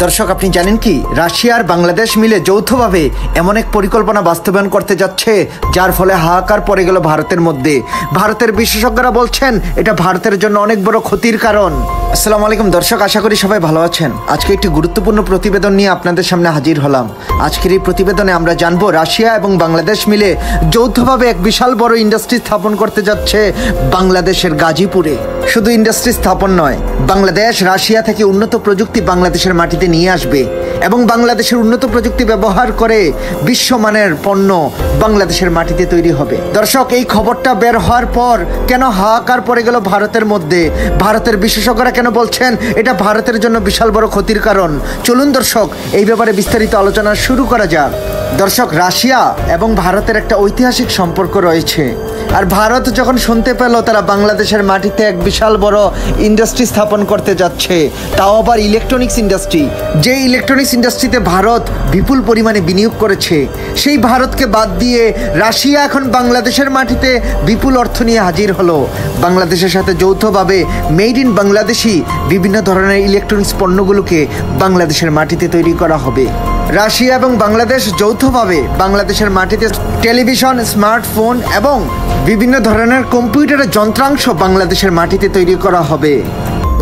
দর্শক, আপনি জানেন কি রাশিয়া আর বাংলাদেশ মিলে যৌথভাবে এমন এক পরিকল্পনা বাস্তবায়ন করতে যাচ্ছে যার ফলে হাহাকার পড়ে গেল ভারতের মধ্যে। ভারতের বিশেষজ্ঞরা বলছেন এটা ভারতের জন্য অনেক বড় ক্ষতির কারণ। আসসালামু আলাইকুম দর্শক, আশা করি সবাই ভালো আছেন। আজকে একটি গুরুত্বপূর্ণ প্রতিবেদন নিয়ে আপনাদের সামনে হাজির হলাম। আজকের এই প্রতিবেদনে আমরা জানবো রাশিয়া এবং বাংলাদেশ মিলে যৌথভাবে এক বিশাল বড় ইন্ডাস্ট্রি স্থাপন করতে যাচ্ছে বাংলাদেশের গাজীপুরে। শুধু ইন্ডাস্ট্রি স্থাপন নয়, বাংলাদেশ রাশিয়া থেকে উন্নত প্রযুক্তি বাংলাদেশের মাটিতে নিয়ে আসবে এবং বাংলাদেশের উন্নত প্রযুক্তি ব্যবহার করে বিশ্বমানের পণ্য বাংলাদেশের মাটিতে তৈরি হবে। দর্শক, এই খবরটা বের হওয়ার পর কেন হাহাকার পড়ে গেল ভারতের মধ্যে? ভারতের বিশেষজ্ঞরা কেন বলছেন এটা ভারতের জন্য বিশাল বড় ক্ষতির কারণ? চলুন দর্শক, এই ব্যাপারে বিস্তারিত আলোচনা শুরু করা যাক। দর্শক, রাশিয়া এবং ভারতের একটা ঐতিহাসিক সম্পর্ক রয়েছে। আর ভারত যখন শুনতে পেল তারা বাংলাদেশের মাটিতে এক বিশাল বড় ইন্ডাস্ট্রি স্থাপন করতে যাচ্ছে, তাও আবার ইলেকট্রনিক্স ইন্ডাস্ট্রি, যে ইলেকট্রনিক্স ইন্ডাস্ট্রিতে ভারত বিপুল পরিমাণে বিনিয়োগ করেছে, সেই ভারতকে বাদ দিয়ে রাশিয়া এখন বাংলাদেশের মাটিতে বিপুল অর্থ নিয়ে হাজির হলো। বাংলাদেশের সাথে যৌথভাবে মেড ইন বাংলাদেশি বিভিন্ন ধরনের ইলেকট্রনিক্স পণ্যগুলোকে বাংলাদেশের মাটিতে তৈরি করা হবে। রাশিয়া এবং বাংলাদেশ যৌথভাবে বাংলাদেশের মাটিতে টেলিভিশন, স্মার্টফোন এবং বিভিন্ন ধরনের কম্পিউটারের যন্ত্রাংশ বাংলাদেশের মাটিতে তৈরি করা হবে।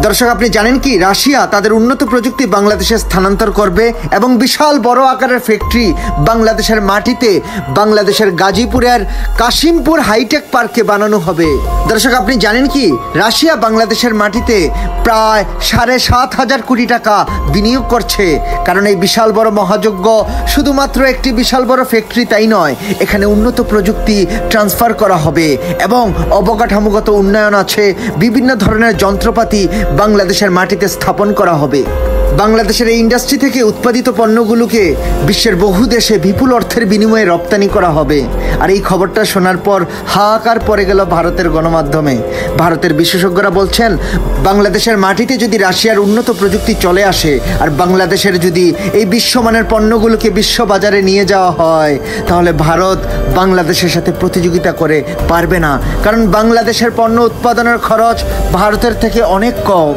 দর্শক, আপনি জানেন কি রাশিয়া তাদের উন্নত প্রযুক্তি বাংলাদেশে স্থানান্তর করবে এবং বিশাল বড় আকারের ফ্যাক্টরি বাংলাদেশের মাটিতে বাংলাদেশের গাজীপুরের কাশিমপুর হাইটেক পার্কে বানানো হবে। দর্শক, আপনি জানেন কি রাশিয়া বাংলাদেশের মাটিতে প্রায় 7,500 কোটি টাকা বিনিয়োগ করছে, কারণ এই বিশাল বড় মহাযজ্ঞ শুধুমাত্র একটি বিশাল বড় ফ্যাক্টরি তাই নয়, এখানে উন্নত প্রযুক্তি ট্রান্সফার করা হবে এবং অবকাঠামোগত উন্নয়ন আছে, বিভিন্ন ধরনের যন্ত্রপাতি বাংলাদেশের মাটিতে স্থাপন করা হবে। বাংলাদেশের এই ইন্ডাস্ট্রি থেকে উৎপাদিত পণ্যগুলোকে বিশ্বের বহু দেশে বিপুল অর্থের বিনিময়ে রপ্তানি করা হবে। আর এই খবরটা শোনার পর হাহাকার পড়ে গেল ভারতের গণমাধ্যমে। ভারতের বিশেষজ্ঞরা বলছেন বাংলাদেশের মাটিতে যদি রাশিয়ার উন্নত প্রযুক্তি চলে আসে আর বাংলাদেশের যদি এই বিশ্বমানের পণ্যগুলোকে বিশ্ব বাজারে নিয়ে যাওয়া হয়, তাহলে ভারত বাংলাদেশের সাথে প্রতিযোগিতা করে পারবে না, কারণ বাংলাদেশের পণ্য উৎপাদনের খরচ ভারতের থেকে অনেক কম।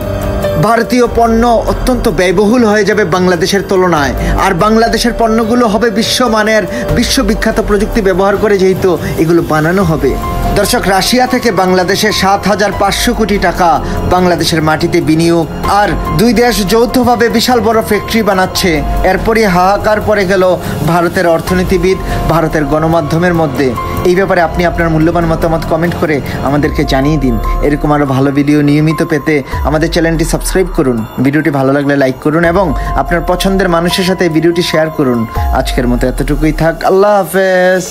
ভারতীয় পণ্য অত্যন্ত ব্যয়বহুল হয়ে যাবে বাংলাদেশের তুলনায়, আর বাংলাদেশের পণ্যগুলো হবে বিশ্বমানের, বিশ্ববিখ্যাত প্রযুক্তি ব্যবহার করে যেহেতু এগুলো বানানো হবে। দর্শক, রাশিয়া থেকে বাংলাদেশে 7,500 কোটি টাকা বাংলাদেশের মাটিতে বিনিয়োগ, আর দুই দেশ যৌথভাবে বিশাল বড় ফ্যাক্টরি বানাচ্ছে। এরপরই হাহাকার পড়ে গেল ভারতের অর্থনীতিবিদ, ভারতের গণমাধ্যমের মধ্যে। এই ব্যাপারে আপনি আপনার মূল্যবান মতামত কমেন্ট করে আমাদেরকে জানিয়ে দিন। এরকম আরও ভালো ভিডিও নিয়মিত পেতে আমাদের চ্যানেলটি সাবস্ক্রাইব করুন, ভিডিওটি ভালো লাগলে লাইক করুন এবং আপনার পছন্দের মানুষের সাথে ভিডিওটি শেয়ার করুন। আজকের মতো এতটুকুই থাক। আল্লাহ হাফেজ।